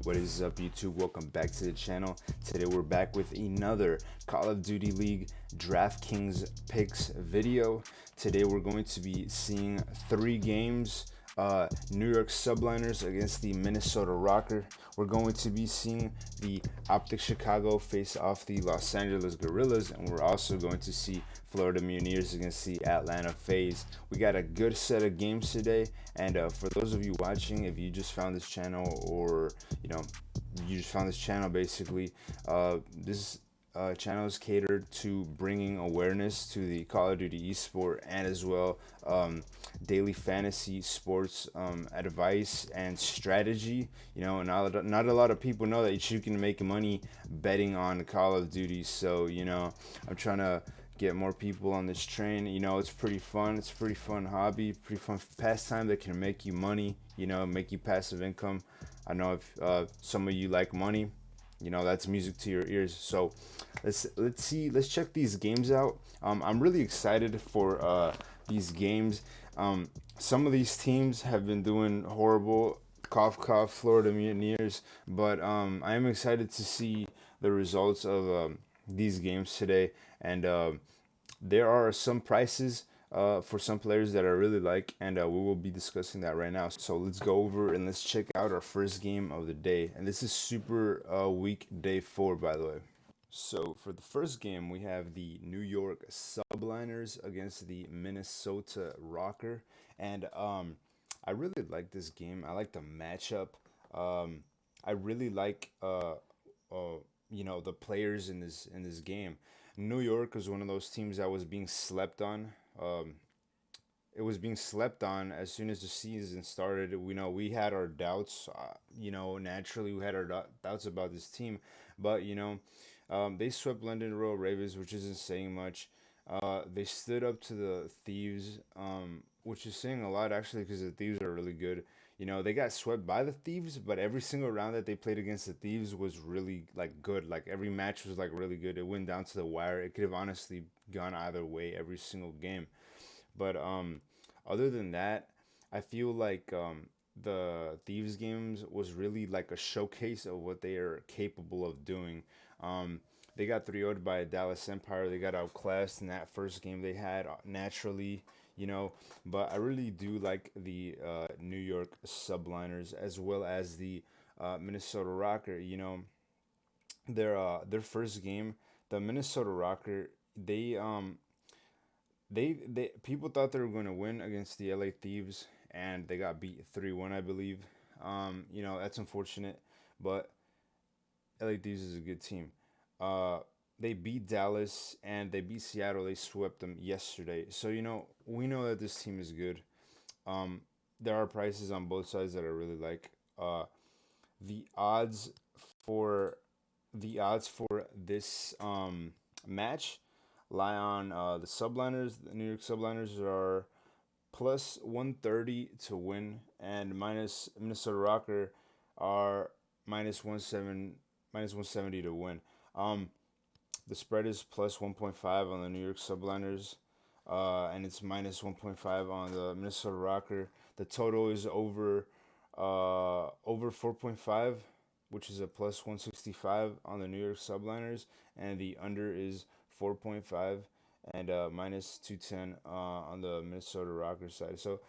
What is up, YouTube? Welcome back to the channel. Today we're back with another Call of Duty League Draftkings picks video. Today we're going to be seeing 3 games. New York Subliners against the Minnesota ROKKR. We're going to be seeing the OPTIC Chicago face off the Los Angeles GUERILLAS, and we're also going to see Florida MUTINEERS against the Atlanta FAZE. We got a good set of games today, and for those of you watching, if you just found this channel, or you just found this channel, basically, this channel is catered to bringing awareness to the Call of Duty esport, and as well daily fantasy sports advice and strategy. Not a lot of people know that you can make money betting on Call of Duty, so I'm trying to get more people on this train. It's pretty fun. It's a pretty fun hobby, pretty fun pastime that can make you money, make you passive income. I know if some of you like money, that's music to your ears. So let's check these games out. I'm really excited for these games. Some of these teams have been doing horrible, cough cough, Florida MUTINEERS, but I am excited to see the results of these games today. And there are some prices for some players that I really like, and we will be discussing that right now. So let's go over and let's check out our first game of the day. And this is Super Week Day 4, by the way. So for the first game, we have the New York Subliners against the Minnesota ROKKR. And I really like this game. I like the matchup. I really like the players in this game. New York was one of those teams that was being slept on. It was being slept on as soon as the season started. We had our doubts. Naturally we had our doubts about this team, but they swept London Royal Ravens, which isn't saying much. They stood up to the Thieves, which is saying a lot actually, because the Thieves are really good. They got swept by the Thieves, but every single round that they played against the Thieves was really good. Like every match was really good. It went down to the wire. It could have honestly gone either way every single game. But other than that, I feel like the Thieves games was really like a showcase of what they are capable of doing. They got 3-0'd by Dallas Empire. They got outclassed in that first game they had, naturally, but I really do like the New York Subliners as well as the Minnesota ROKKR. Their first game, the Minnesota ROKKR, they people thought they were going to win against the LA Thieves, and they got beat 3-1, I believe. That's unfortunate, but LA Thieves is a good team. They beat Dallas and they beat Seattle. They swept them yesterday. So we know that this team is good. There are prices on both sides that I really like. The odds for this match lie on the Subliners. The New York Subliners are plus 130 to win, and minus Minnesota ROKKR are minus 170 to win. The spread is plus 1.5 on the New York Subliners, and it's minus 1.5 on the Minnesota ROKKR. The total is over 4.5, which is a plus 165 on the New York Subliners, and the under is 4.5 and minus 210 on the Minnesota ROKKR side. So,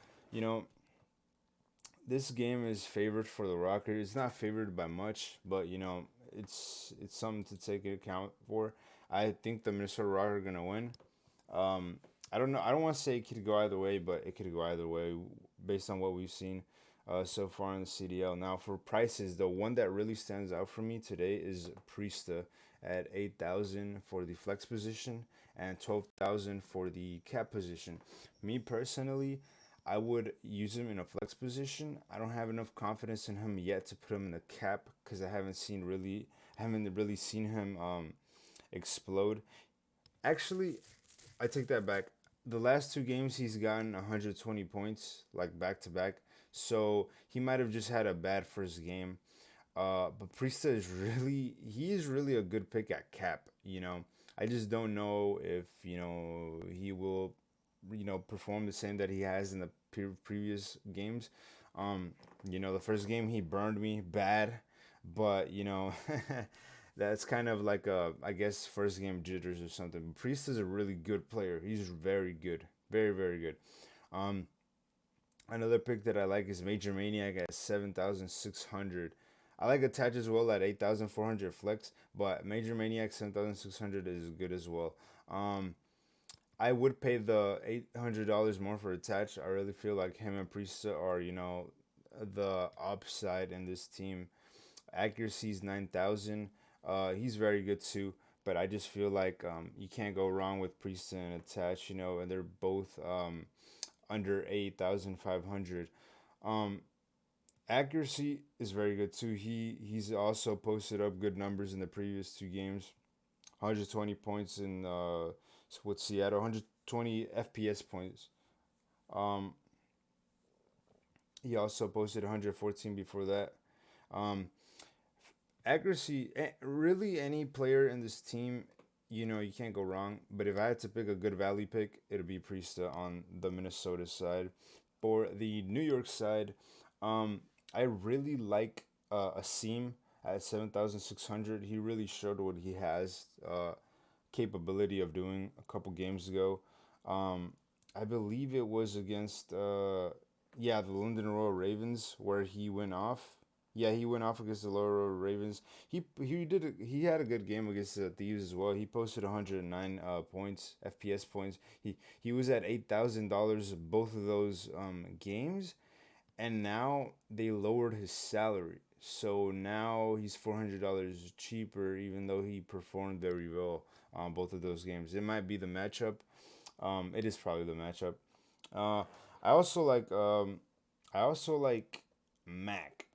this game is favored for the ROKKR. It's not favored by much, but it's something to take into account for. I think the Minnesota ROKKR are gonna win. I don't know. I don't want to say it could go either way, but it could go either way based on what we've seen so far in the CDL. Now for prices, the one that really stands out for me today is Priesta at 8,000 for the flex position and 12,000 for the cap position. Me personally, I would use him in a flex position. I don't have enough confidence in him yet to put him in the cap because I haven't really seen him explode. Actually, I take that back. The last 2 games he's gotten 120 points, like back to back. So he might have just had a bad first game. But Priesta is really a good pick at cap. I just don't know if he will perform the same that he has in the previous games. The first game he burned me bad. but you know, that's kind of like a, I guess, first game jitters or something. Priest is a really good player. He's very good, very very good. Um, Another pick that I like is Major Maniac at 7,600. I like Attach as well at 8,400 flex, but Major Maniac 7,600 is good as well. Um, I would pay the $800 more for Attach. I really feel like him and Priesta are, you know, the upside in this team. Accuracy is 9,000. He's very good too, but I just feel like you can't go wrong with Priesta and Attach, you know, and they're both under 8,500. Um, Accuracy is very good too. He's also posted up good numbers in the previous two games. 120 points in with Seattle, 120 FPS points. Um, he also posted 114 before that. Um, Accuracy, really any player in this team, you know, you can't go wrong. But if I had to pick a good value pick, it'd be Priesta on the Minnesota side. For the New York side, um, I really like a seam at 7,600. He really showed what he has capability of doing a couple games ago. Um, I believe it was against yeah, the London Royal Ravens where he went off. Yeah, he went off against the Royal Ravens. He had a good game against the Thieves as well. He posted 109 points, FPS points. He was at $8,000 both of those games, and now they lowered his salary. So now he's $400 cheaper, even though he performed very well on both of those games. It might be the matchup. It is probably the matchup. Uh, I also like I also like Mac.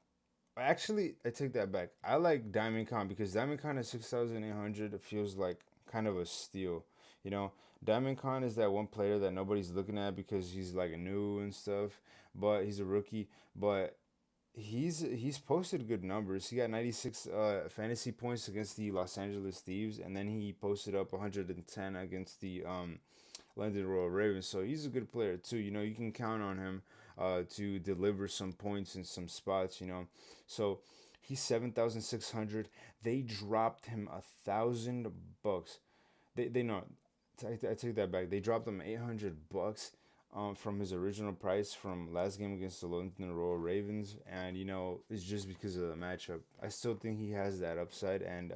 Actually, I take that back. I like Diamond Con because Diamond Con at 6,800 feels like kind of a steal. You know, Diamond Con is that one player that nobody's looking at because he's like new and stuff, but he's a rookie. But he's posted good numbers. He got 96 fantasy points against the Los Angeles Thieves, and then he posted up 110 against the London Royal Ravens. So he's a good player too. You know, you can count on him to deliver some points in some spots. You know, so he's 7,600. They dropped him $1,000. They know. I take that back. They dropped him $800 from his original price from last game against the London Royal Ravens, and you know it's just because of the matchup. I still think he has that upside, and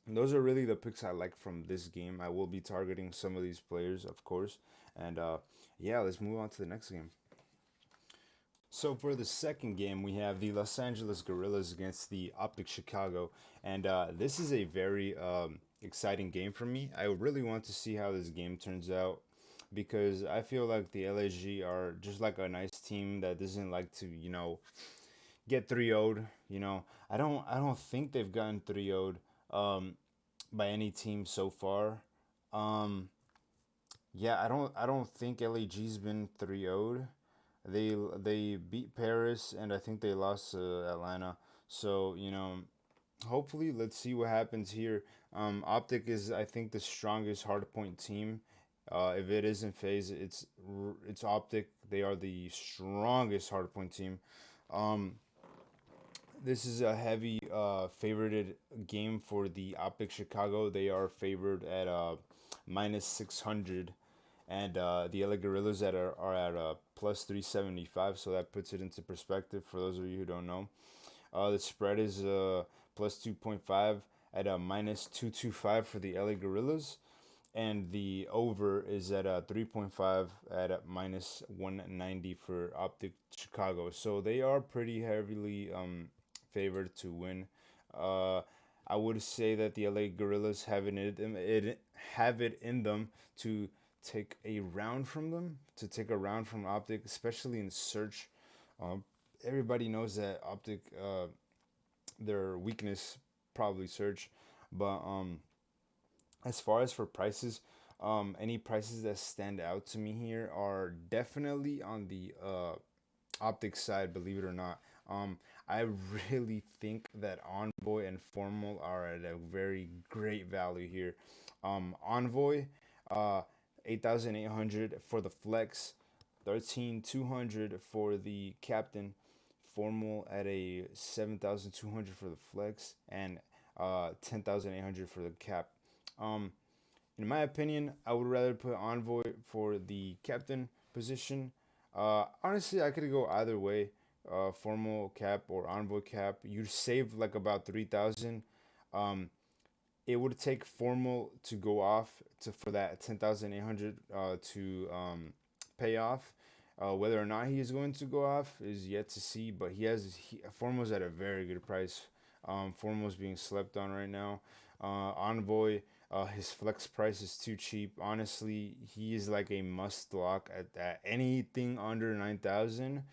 those are really the picks I like from this game. I will be targeting some of these players, of course, and yeah, let's move on to the next game. So for the second game, we have the Los Angeles Guerrillas against the Optic Chicago, and this is a very exciting game for me. I really want to see how this game turns out because I feel like the LAG are just like a nice team that doesn't like to, you know, get 3-0'd. You know, I don't think they've gotten 3-0'd by any team so far. Um, yeah, I don't think LAG's been 3-0'd. They beat Paris and I think they lost to Atlanta. So, you know, hopefully let's see what happens here. Optic is I think the strongest hardpoint team. If it isn't FaZe, it's Optic. They are the strongest hardpoint team. Um, this is a heavy favorited game for the Optic Chicago. They are favored at minus 600, and the LA Guerrillas are at plus 375. So that puts it into perspective for those of you who don't know. The spread is plus 2.5 at a minus 225 for the LA Guerrillas, and the over is at a 3.5 at a minus 190 for Optic Chicago. So they are pretty heavily favored to win. Uh, I would say that the LA Guerrillas have it in them to take a round from them, to take a round from Optic, especially in search. Um, Everybody knows that Optic, their weakness probably search, but as far as for prices, any prices that stand out to me here are definitely on the Optic side, believe it or not. I really think that Envoy and Formal are at a very great value here. Envoy, 8,800 for the flex, 13,200 for the captain, formal at a 7,200 for the flex and 10,800 for the cap. Um, in my opinion, I would rather put Envoy for the captain position. Honestly, I could go either way, formal cap or Envoy cap. You save like about 3,000. Um, it would take formal to go off to for that 10,800 to pay off. Whether or not he is going to go off is yet to see, but Formal's at a very good price. Formal's being slept on right now. Envoy, his flex price is too cheap. Honestly, he is like a must lock at anything under 9,000.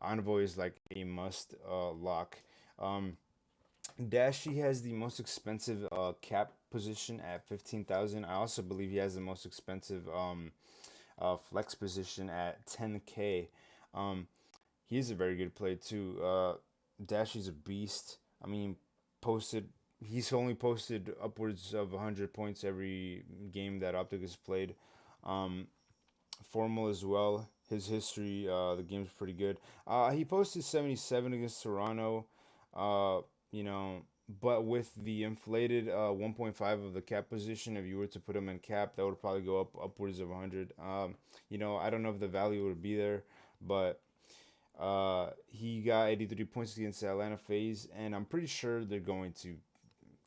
Envoy is like a must lock. Um, Dashi has the most expensive cap position at 15,000. I also believe he has the most expensive flex position at 10K. Um, he's a very good play too. Dashi's a beast. I mean, posted. He's only posted upwards of 100 points every game that Optic has played. Um, Formal as well. His history, the game's pretty good. He posted 77 against Toronto. Uh, you know, but with the inflated 1.5 of the cap position, if you were to put him in cap, that would probably go up upwards of 100. I don't know if the value would be there, but he got 83 points against the Atlanta FaZe, and I'm pretty sure they're going to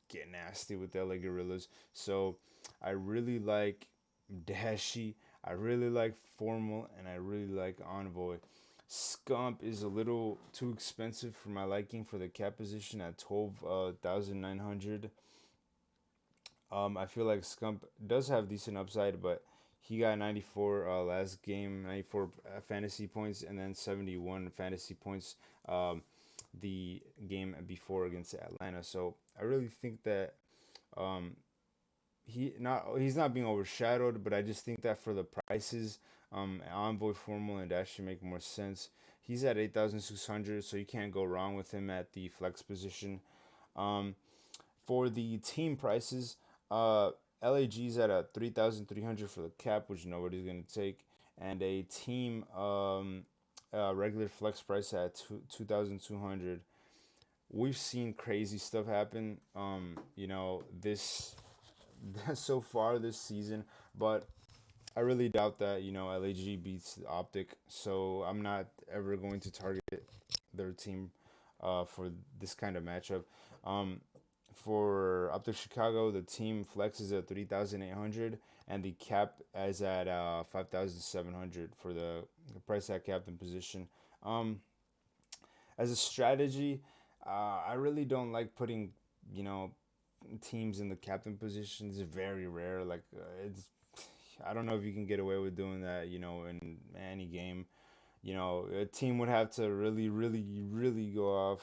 get nasty with the LA Gorillas. So I really like Dashi, I really like Formal, and I really like Envoy. Scump is a little too expensive for my liking for the cap position at 12,900. I feel like Scump does have decent upside, but he got 94 last game, 94 fantasy points, and then 71 fantasy points the game before against Atlanta. So I really think that um, he's not being overshadowed, but I just think that for the prices, Envoy, Formal, and Dash should make more sense. He's at 8,600, so you can't go wrong with him at the flex position. Um, for the team prices, LAG's at a 3,300 for the cap, which nobody's gonna take, and a team regular flex price at 2,200. We've seen crazy stuff happen. This so far this season, but I really doubt that LAG beats Optic. So I'm not ever going to target their team for this kind of matchup. Um, for Optic Chicago, the team flex is at 3,800 and the cap is at 5,700 for the price at captain position. Um, as a strategy, I really don't like putting you know teams in the captain position. Is very rare. Like it's I don't know if you can get away with doing that. In any game, a team would have to really, really, really go off.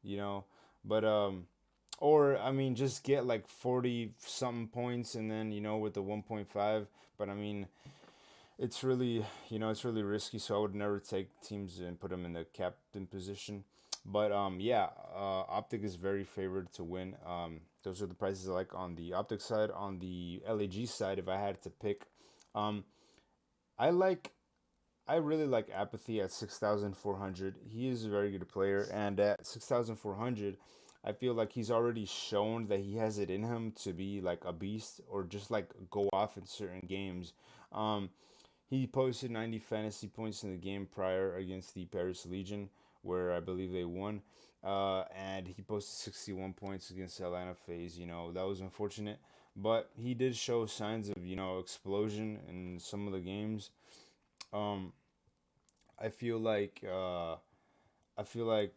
You know, but or I mean, just get like 40 something points, and then with the 1.5. But I mean, it's really risky. So I would never take teams and put them in the captain position. But yeah, Optic is very favored to win. Those are the prices I like on the Optic side. On the LAG side, if I had to pick, um, I like I really like Apathy at 6,400. He is a very good player, and at 6,400, I feel like he's already shown that he has it in him to be like a beast or just like go off in certain games. Um, he posted 90 fantasy points in the game prior against the Paris Legion, where I believe they won. And he posted 61 points against Atlanta FaZe. That was unfortunate, but he did show signs of explosion in some of the games. Um, I feel like I feel like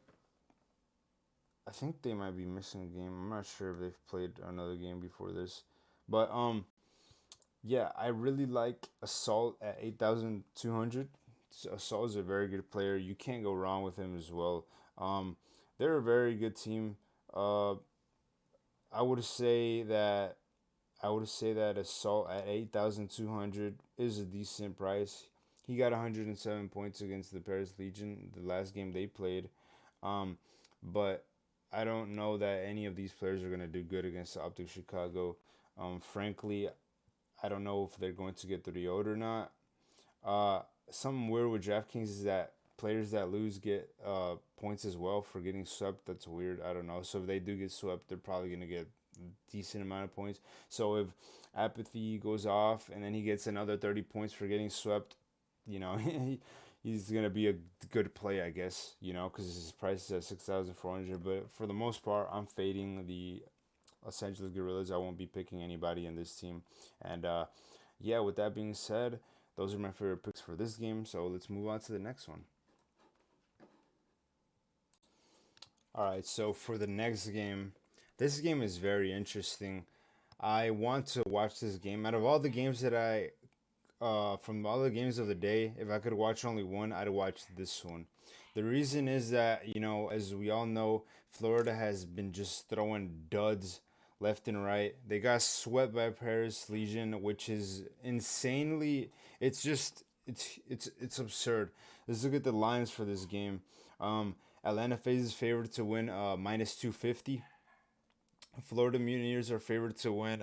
I think they might be missing a game. I'm not sure if they've played another game before this, but yeah, I really like Assault at 8,200. Assault is a very good player. You can't go wrong with him as well. Um, they're a very good team. Uh, I would say that Assault at 8,200 is a decent price. He got 107 points against the Paris Legion the last game they played. Um, but I don't know that any of these players are going to do good against Optic Chicago. Frankly, I don't know if they're going to get 3-0 or not. Something weird with DraftKings is that players that lose get points as well for getting swept. That's weird. I don't know. So if they do get swept, they're probably gonna get decent amount of points. So if apathy goes off and then he gets another 30 points for getting swept, you know, he's gonna be a good play, I guess. You know, because his price is at 6,400. But for the most part, I'm fading the Los Angeles Guerrillas. I won't be picking anybody in this team. And yeah, with that being said, those are my favorite picks for this game. So let's move on to the next one. All right, so for the next game, this game is very interesting. I want to watch this game. Out of all the games that from all the games of the day, if I could watch only one, I'd watch this one. The reason is that, you know, as we all know, Florida has been just throwing duds left and right. They got swept by Paris Legion, which is insanely. It's just it's absurd. Let's look at the lines for this game. Atlanta FaZe is favored to win minus 250. Florida Mutineers are favored to win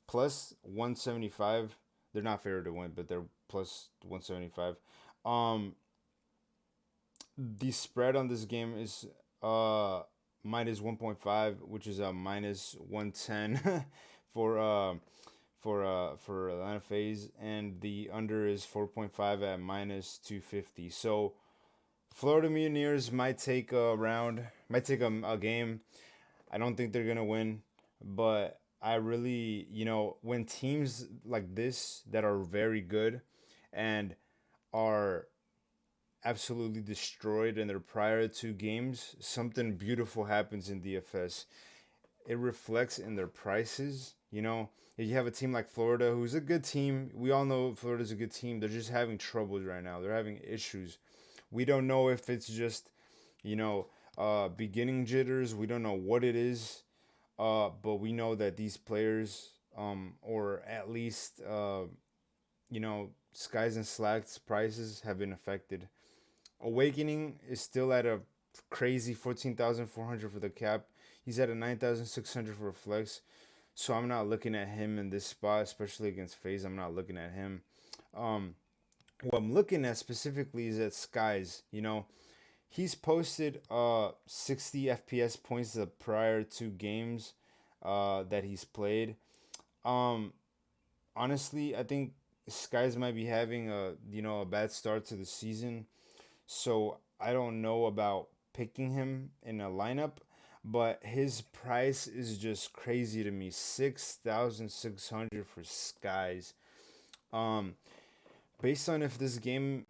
plus 175. They're not favored to win, but they're plus 175. Um, the spread on this game is minus 1.5, which is a minus 110 for for Atlanta FaZe, and the under is 4.5 at minus 250. So Florida Mutineers might take a round, might take a game. I don't think they're gonna win, but I really, you know, when teams like this that are very good and are absolutely destroyed in their prior two games, something beautiful happens in DFS. It reflects in their prices. You know, if you have a team like Florida, who's a good team, we all know Florida's a good team. They're just having troubles right now. They're having issues. We don't know if it's just, you know, beginning jitters. We don't know what it is. But we know that these players, or at least, you know, Skies and Slack's prices have been affected. Awakening is still at a crazy 14,400 for the cap. He's at a 9,600 for a flex. So I'm not looking at him in this spot, especially against FaZe. I'm not looking at him. Um, what I'm looking at specifically is at Skies. You know, he's posted 60 FPS points the prior two games that he's played. Um, Honestly, I think Skies might be having a, you know, a bad start to the season. So I don't know about picking him in a lineup, but his price is just crazy to me. 6,600 for Skies. Um, Based on if this game,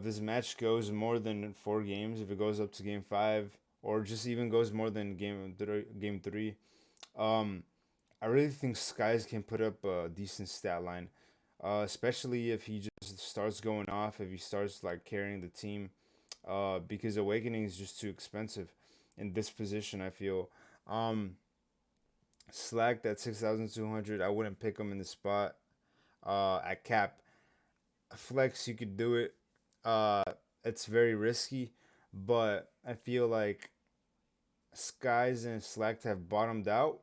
this match goes more than 4 games, if it goes up to game 5, or just even goes more than game 3, um, I really think Skies can put up a decent stat line, especially if he just starts going off, if he starts like carrying the team, because Awakening is just too expensive in this position. I feel Slack at 6,200. I wouldn't pick him in the spot. At cap flex, you could do it. Uh, it's very risky, but I feel like Skies and Slack have bottomed out.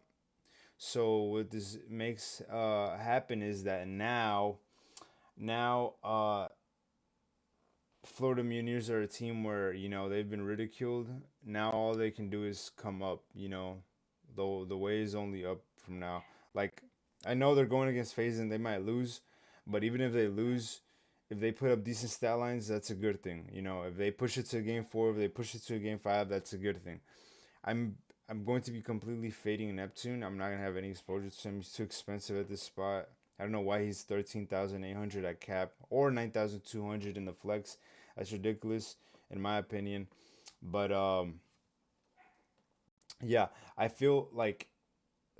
So what this makes happen is that now Florida Mutineers are a team where, you know, they've been ridiculed. Now all they can do is come up. You know, though the way is only up from now. Like, I know they're going against FaZe and they might lose, but even if they lose, if they put up decent stat lines, that's a good thing. You know, if they push it to game 4, if they push it to game 5, that's a good thing. I'm I'm going to be completely fading Neptune. I'm not gonna have any exposure to him. He's too expensive at this spot. I don't know why he's 13,800 at cap or 9,200 in the flex. That's ridiculous in my opinion. But yeah, I feel like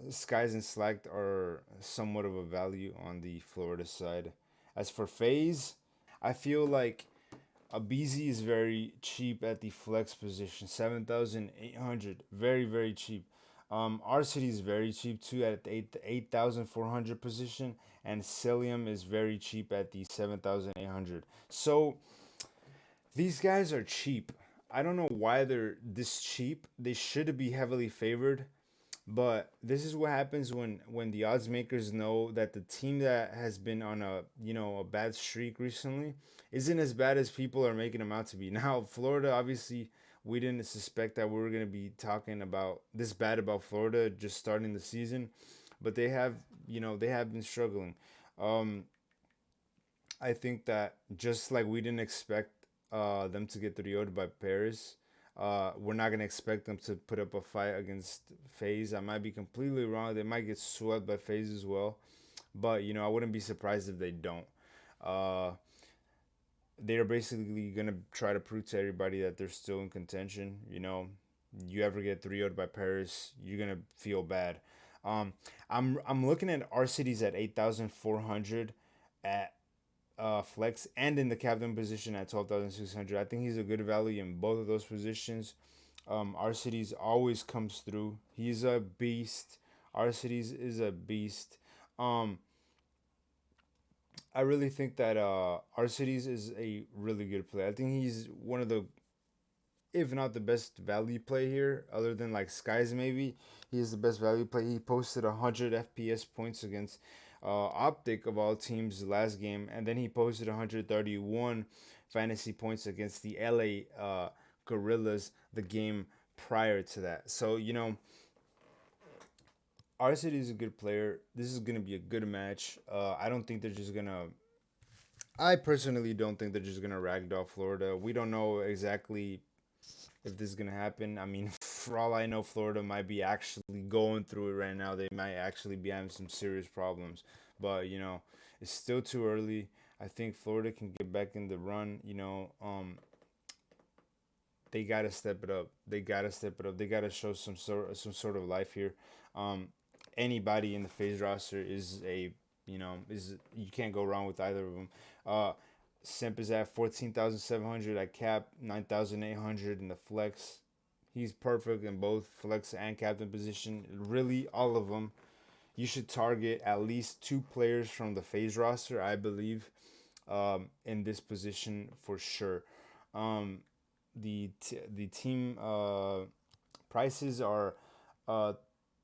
Skies and Slack are somewhat of a value on the Florida side. As for FaZe, I feel like Abizi is very cheap at the flex position, 7,800, very very cheap. Our city is very cheap too at the 8,400 position, and Cilium is very cheap at the 7,800. So these guys are cheap. I don't know why they're this cheap. They should be heavily favored. But this is what happens when the odds makers know that the team that has been on a bad streak recently isn't as bad as people are making them out to be. Now, Florida, obviously, we didn't suspect that we were gonna be talking about this bad about Florida just starting the season, but they have been struggling. Um, I think that just like we didn't expect them to get 3-0 by Paris, we're not gonna expect them to put up a fight against FaZe. I might be completely wrong. They might get swept by FaZe as well, but I wouldn't be surprised if they don't. Uh, they're basically gonna try to prove to everybody that they're still in contention. You ever get 3-0 by Paris, you're gonna feel bad. Um, I'm looking at our cities at 8,400 at flex and in the captain position at 12,600. I think he's a good value in both of those positions. Arcides always comes through. He's a beast. Arcides is a beast. Um, I really think that Arcides is a really good play. I think he's one of the, if not the best value play here, other than like Skies maybe. He is the best value play. He posted 100 FPS points against Optic of all teams last game, and then he posted 131 fantasy points against the LA Gorillas the game prior to that. So our city is a good player. This is gonna be a good match. I don't think they're just gonna. I personally don't think they're just gonna ragdoll Florida. We don't know exactly if this is gonna happen. I mean, for all I know, Florida might be actually going through it right now. They might actually be having some serious problems, but it's still too early. I think Florida can get back in the run. They gotta step it up. They gotta step it up. They gotta show some sort of life here. Um, Anybody in the FaZe roster is is you can't go wrong with either of them. Uh, Simp is at 14,700 at cap, 9,800 in the flex. He's perfect in both flex and captain position. Really, all of them. You should target at least two players from the FaZe roster, I believe, in this position for sure. Um, the team prices are uh,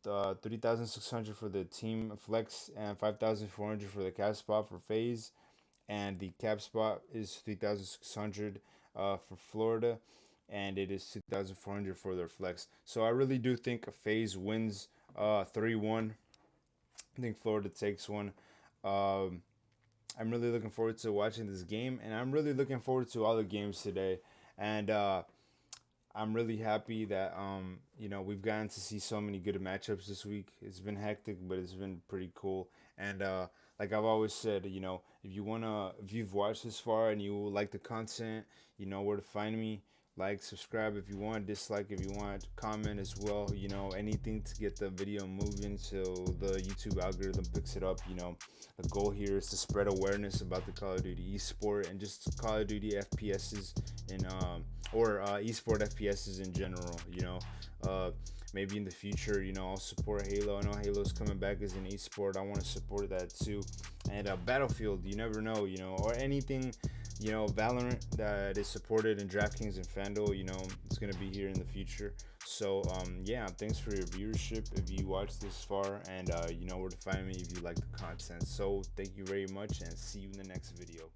3,600 for the team flex and 5,400 for the cap spot for FaZe, and the cap spot is 3,600 for Florida, and it is 2,400 for their flex. So I really do think FaZe wins 3-1. I think Florida takes one. Um, I'm really looking forward to watching this game, and I'm really looking forward to all the games today. And I'm really happy that we've gotten to see so many good matchups this week. It's been hectic, but it's been pretty cool. And like I've always said, if you've watched this far and you like the content, you know where to find me. Like, subscribe if you want, dislike if you want, comment as well. Anything to get the video moving so the YouTube algorithm picks it up. The goal here is to spread awareness about the Call of Duty esport and just Call of Duty FPSs in or esport FPSs in general. Maybe in the future, I'll support Halo. I know Halo's coming back as an esport. I want to support that too. And Battlefield, you never know, or anything, Valorant that is supported in Draftkings and FanDuel, it's gonna be here in the future. So yeah, thanks for your viewership if you watched this far, and you know where to find me if you like the content. So thank you very much, and see you in the next video.